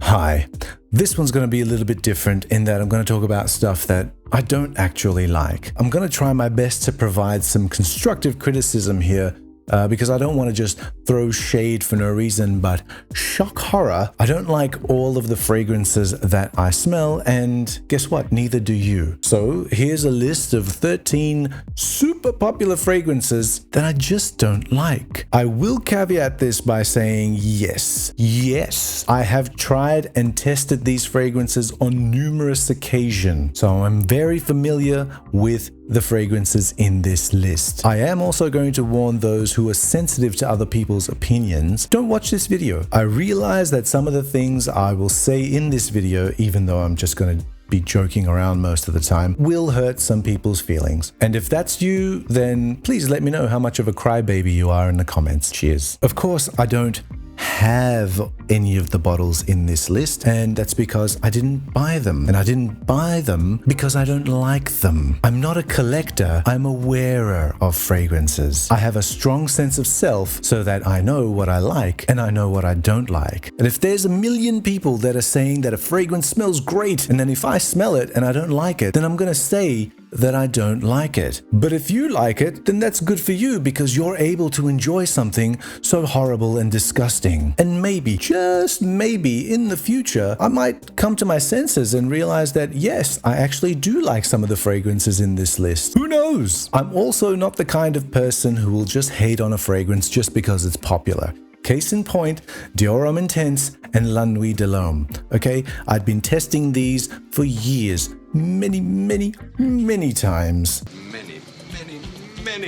Hi, this one's going to be a little bit different in that I'm going to talk about stuff that I don't actually like. I'm going to try my best to provide some constructive criticism here because I don't want to just throw shade for no reason, but shock horror, I don't like all of the fragrances that I smell, and guess what? Neither do you. So here's a list of 13 super popular fragrances that I just don't like. I will caveat this by saying yes, I have tried and tested these fragrances on numerous occasions, so I'm very familiar with the fragrances in this list. I am also going to warn those who are sensitive to other people's opinions, don't watch this video. I realize that some of the things I will say in this video, even though I'm just going to be joking around most of the time, will hurt some people's feelings. And if that's you, then please let me know how much of a crybaby you are in the comments. Cheers. Of course, I don't have any of the bottles in this list, and that's because I didn't buy them. And I didn't buy them because I don't like them. I'm not a collector, I'm a wearer of fragrances. I have a strong sense of self so that I know what I like and I know what I don't like. And if there's a million people that are saying that a fragrance smells great, and then if I smell it and I don't like it, then I'm gonna say that I don't like it. But if you like it, then that's good for you because you're able to enjoy something so horrible and disgusting. And maybe, just maybe, in the future, I might come to my senses and realize that yes, I actually do like some of the fragrances in this list. Who knows? I'm also not the kind of person who will just hate on a fragrance just because it's popular. Case in point, Dior Homme Intense and La Nuit de l'Homme. Okay, I'd been testing these for years, many times. Many.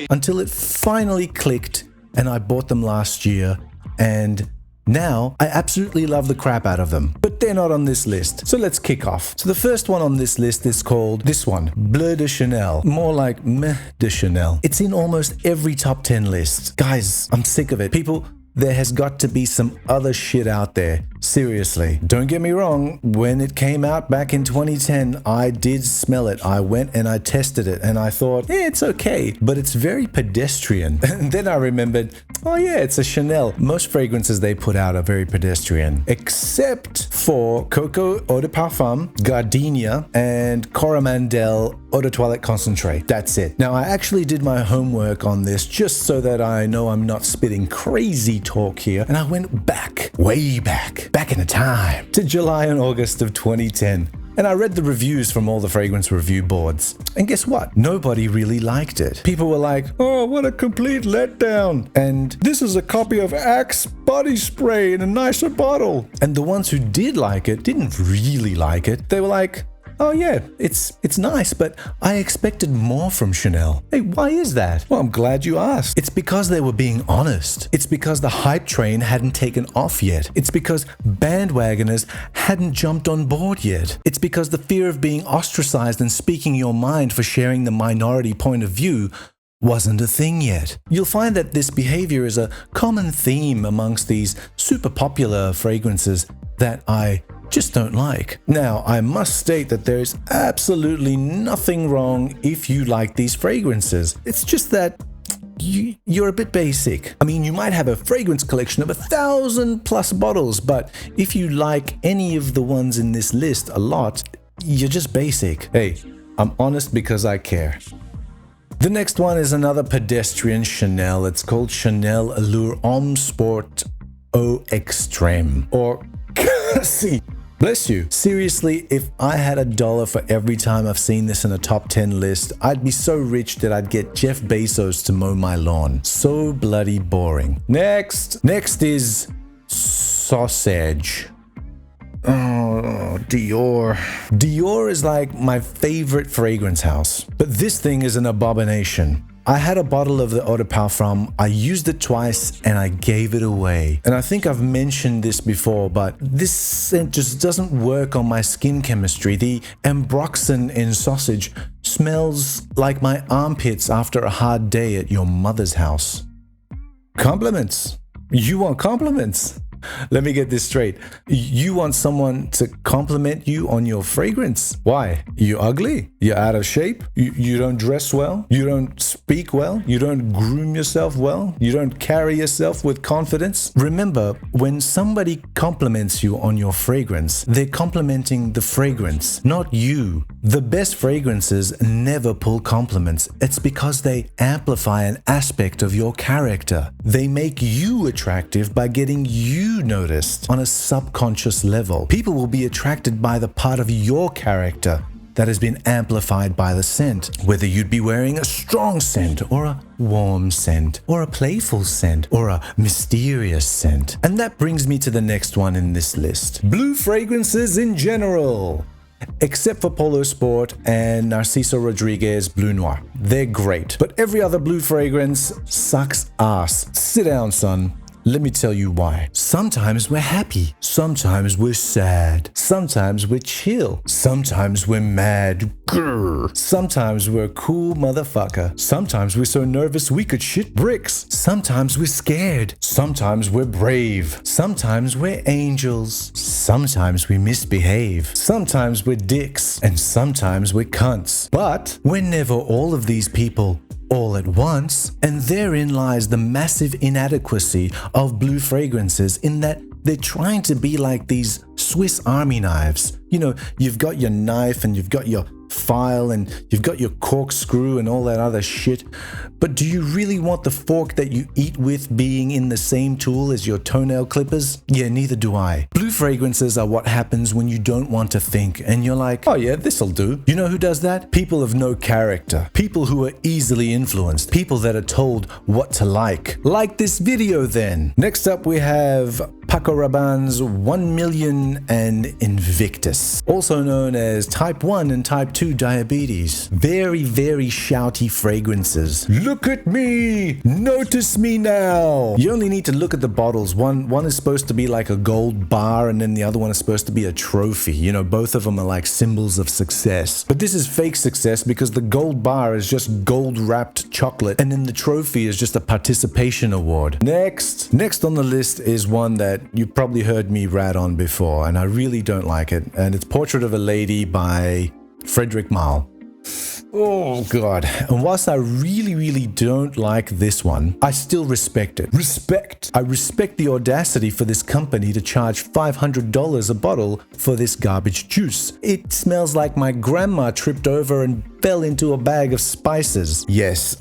Until it finally clicked and I bought them last year, and now I absolutely love the crap out of them. But they're not on this list. So let's kick off. So the first one on this list is called this one, Bleu de Chanel. More like Meh de Chanel. It's in almost every top 10 list. Guys, I'm sick of it. People, there has got to be some other shit out there. Seriously. Don't get me wrong, when it came out back in 2010, I did smell it. I went and I tested it and I thought, yeah, it's okay, but it's very pedestrian. And then I remembered, oh yeah, it's a Chanel. Most fragrances they put out are very pedestrian, except for Coco Eau de Parfum, Gardenia, and Coromandel Eau de Toilette Concentrate. That's it. Now, I actually did my homework on this just so that I know I'm not spitting crazy talk here, and I went back, way back in the time, to July and August of 2010. And I read the reviews from all the fragrance review boards. And guess what? Nobody really liked it. People were like, oh, what a complete letdown. And this is a copy of Axe body spray in a nicer bottle. And the ones who did like it didn't really like it. They were like, oh yeah, it's nice, but I expected more from Chanel. Hey, why is that? Well, I'm glad you asked. It's because they were being honest. It's because the hype train hadn't taken off yet. It's because bandwagoners hadn't jumped on board yet. It's because the fear of being ostracized and speaking your mind for sharing the minority point of view wasn't a thing yet. You'll find that this behavior is a common theme amongst these super popular fragrances that I just don't like. Now, I must state that there is absolutely nothing wrong if you like these fragrances. It's just that you're a bit basic. I mean, you might have a fragrance collection of 1,000+ bottles, but if you like any of the ones in this list a lot, you're just basic. Hey, I'm honest because I care. The next one is another pedestrian Chanel. It's called Chanel Allure Homme Sport Eau Extrême, or see. Bless you. Seriously, if I had $1 for every time I've seen this in a top 10 list, I'd be so rich that I'd get Jeff Bezos to mow my lawn. So bloody boring. Next is Sausage. Oh, Dior. Dior is like my favorite fragrance house, but this thing is an abomination. I had a bottle of the Eau de Parfum, I used it twice and I gave it away. And I think I've mentioned this before, but this scent just doesn't work on my skin chemistry. The ambroxan in Sausage smells like my armpits after a hard day at your mother's house. Compliments. You want compliments? Let me get this straight. You want someone to compliment you on your fragrance. Why? You ugly? You're out of shape? You don't dress well? You don't speak well? You don't groom yourself well? You don't carry yourself with confidence? Remember, when somebody compliments you on your fragrance, they're complimenting the fragrance, not you. The best fragrances never pull compliments. It's because they amplify an aspect of your character. They make you attractive by getting you noticed on a subconscious level. People will be attracted by the part of your character that has been amplified by the scent. Whether you'd be wearing a strong scent or a warm scent or a playful scent or a mysterious scent. And that brings me to the next one in this list. Blue fragrances in general. Except for Polo Sport and Narciso Rodriguez Blue Noir. They're great. But every other blue fragrance sucks ass. Sit down, son. Let me tell you why. Sometimes we're happy. Sometimes we're sad. Sometimes we're chill. Sometimes we're mad. Grr. Sometimes we're a cool motherfucker. Sometimes we're so nervous we could shit bricks. Sometimes we're scared. Sometimes we're brave. Sometimes we're angels. Sometimes we misbehave. Sometimes we're dicks. And sometimes we're cunts. But we're never all of these people all at once, and therein lies the massive inadequacy of blue fragrances in that they're trying to be like these Swiss Army knives. You know, you've got your knife and you've got your file and you've got your corkscrew and all that other shit, but do you really want the fork that you eat with being in the same tool as your toenail clippers? Yeah, neither do I. Blue fragrances are what happens when you don't want to think and you're like, oh yeah, this'll do. You know who does that? People of no character. People who are easily influenced. People that are told what to like. Like this video then. Next up we have Paco Rabanne's 1 Million and Invictus, also known as Type 1 and Type 2 diabetes. Very, very shouty fragrances. Look at me! Notice me now! You only need to look at the bottles. One is supposed to be like a gold bar and then the other one is supposed to be a trophy. You know, both of them are like symbols of success. But this is fake success because the gold bar is just gold wrapped chocolate and then the trophy is just a participation award. Next on the list is one that you've probably heard me rat on before, and I really don't like it. And it's Portrait of a Lady by Frederic Malle. Oh god. And whilst I really don't like this one, I still respect it. I respect the audacity for this company to charge $500 a bottle for this garbage juice. It smells like my grandma tripped over and fell into a bag of spices. Yes,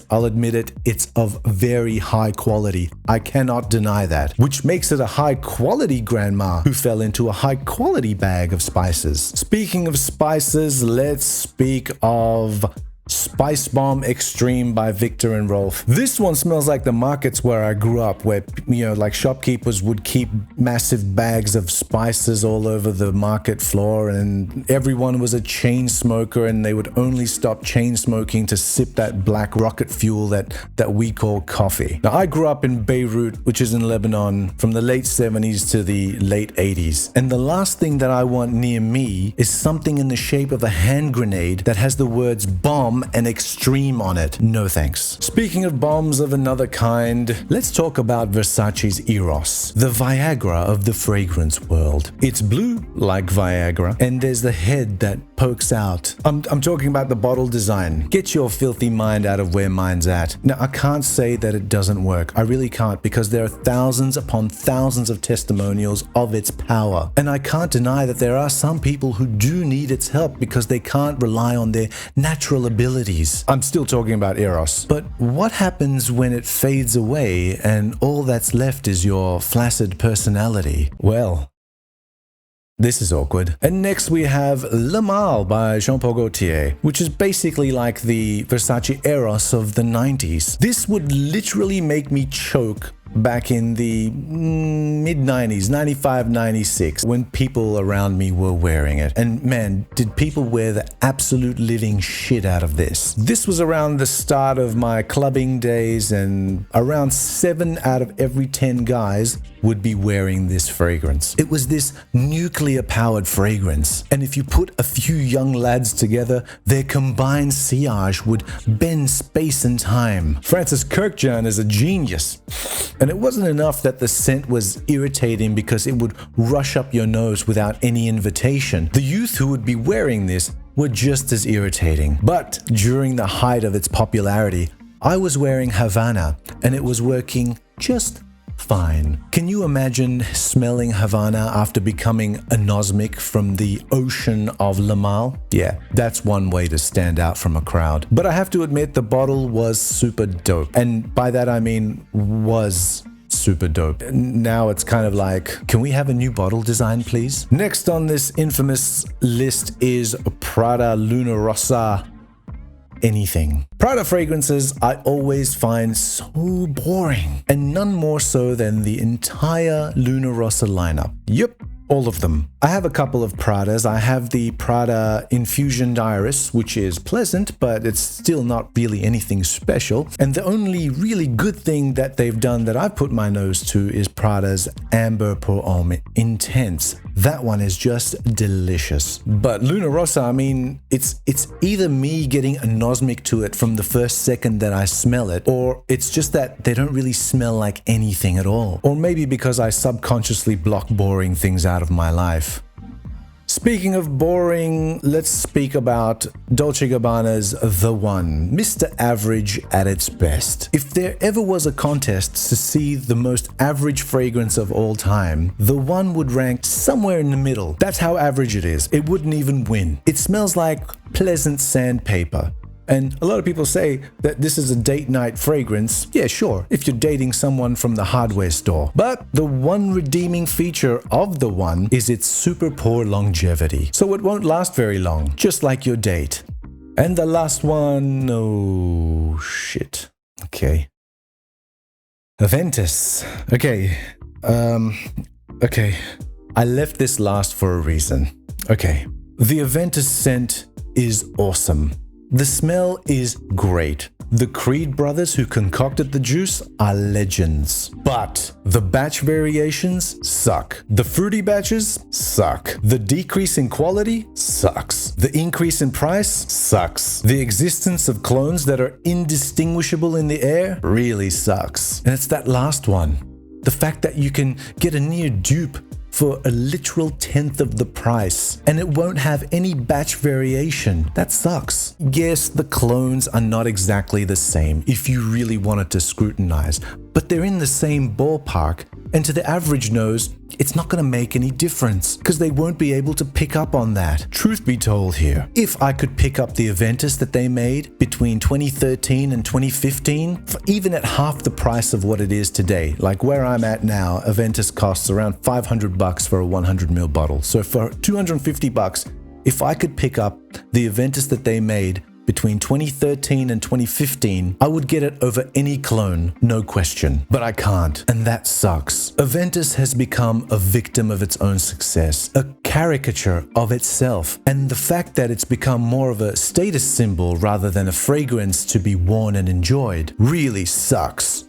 I'll admit it, it's of very high quality. I cannot deny that. Which makes it a high quality grandma who fell into a high quality bag of spices. Speaking of spices, let's speak of Spice Bomb Extreme by Victor and Rolf. This one smells like the markets where I grew up, where, you know, like shopkeepers would keep massive bags of spices all over the market floor and everyone was a chain smoker and they would only stop chain smoking to sip that black rocket fuel that we call coffee. Now, I grew up in Beirut, which is in Lebanon, from the late 70s to the late 80s. And the last thing that I want near me is something in the shape of a hand grenade that has the words bomb and extreme on it. No thanks. Speaking of bombs of another kind, let's talk about Versace's Eros, the Viagra of the fragrance world. It's blue like Viagra, and there's the head that pokes out. I'm talking about the bottle design. Get your filthy mind out of where mine's at. Now, I can't say that it doesn't work. I really can't, because there are thousands upon thousands of testimonials of its power. And I can't deny that there are some people who do need its help because they can't rely on their natural abilities. I'm still talking about Eros. But what happens when it fades away and all that's left is your flaccid personality? Well, this is awkward. And next we have Le Male by Jean-Paul Gaultier, which is basically like the Versace Eros of the 90s. This would literally make me choke back in the mid-90s, 95, 96, when people around me were wearing it. And man, did people wear the absolute living shit out of this. This was around the start of my clubbing days, and around 7 out of every 10 guys would be wearing this fragrance. It was this nuclear-powered fragrance, and if you put a few young lads together, their combined sillage would bend space and time. Francis Kirkjan is a genius. And it wasn't enough that the scent was irritating because it would rush up your nose without any invitation. The youth who would be wearing this were just as irritating. But during the height of its popularity, I was wearing Havana and it was working just fine. Can you imagine smelling Havana after becoming anosmic from the ocean of Lamal? Yeah, that's one way to stand out from a crowd. But I have to admit the bottle was super dope. And by that I mean was super dope. Now it's kind of like, can we have a new bottle design, please? Next on this infamous list is Prada Luna Rosa anything. Prada fragrances I always find so boring, and none more so than the entire Luna Rosa lineup. Yep, all of them. I have a couple of Pradas. I have the Prada Infusion Iris, which is pleasant, but it's still not really anything special. And the only really good thing that they've done that I've put my nose to is Prada's Amber Pour Homme Intense. That one is just delicious. But Luna Rosa, I mean, it's either me getting anosmic to it from the first second that I smell it, or it's just that they don't really smell like anything at all. Or maybe because I subconsciously block boring things out of my life. Speaking of boring, let's speak about Dolce & Gabbana's The One, Mr. Average at its best. If there ever was a contest to see the most average fragrance of all time, The One would rank somewhere in the middle. That's how average it is. It wouldn't even win. It smells like pleasant sandpaper. And a lot of people say that this is a date night fragrance. Yeah, sure, if you're dating someone from the hardware store. But the one redeeming feature of The One is its super poor longevity. So it won't last very long, just like your date. And the last one, oh shit. Okay. Aventus. Okay. I left this last for a reason. Okay. The Aventus scent is awesome. The smell is great. The Creed brothers who concocted the juice are legends. But the batch variations suck. The fruity batches suck. The decrease in quality sucks. The increase in price sucks. The existence of clones that are indistinguishable in the air really sucks. And it's that last one. The fact that you can get a near dupe for a literal 1/10 of the price, and it won't have any batch variation. That sucks. Yes, the clones are not exactly the same if you really wanted to scrutinize, but they're in the same ballpark, and to the average nose, it's not going to make any difference because they won't be able to pick up on that. Truth be told here, if I could pick up the Aventus that they made between 2013 and 2015, for even at half the price of what it is today, like where I'm at now, Aventus costs around $500 for a 100ml bottle. So for $250, if I could pick up the Aventus that they made between 2013 and 2015, I would get it over any clone, no question. But I can't, and that sucks. Aventus has become a victim of its own success, a caricature of itself, and the fact that it's become more of a status symbol rather than a fragrance to be worn and enjoyed really sucks.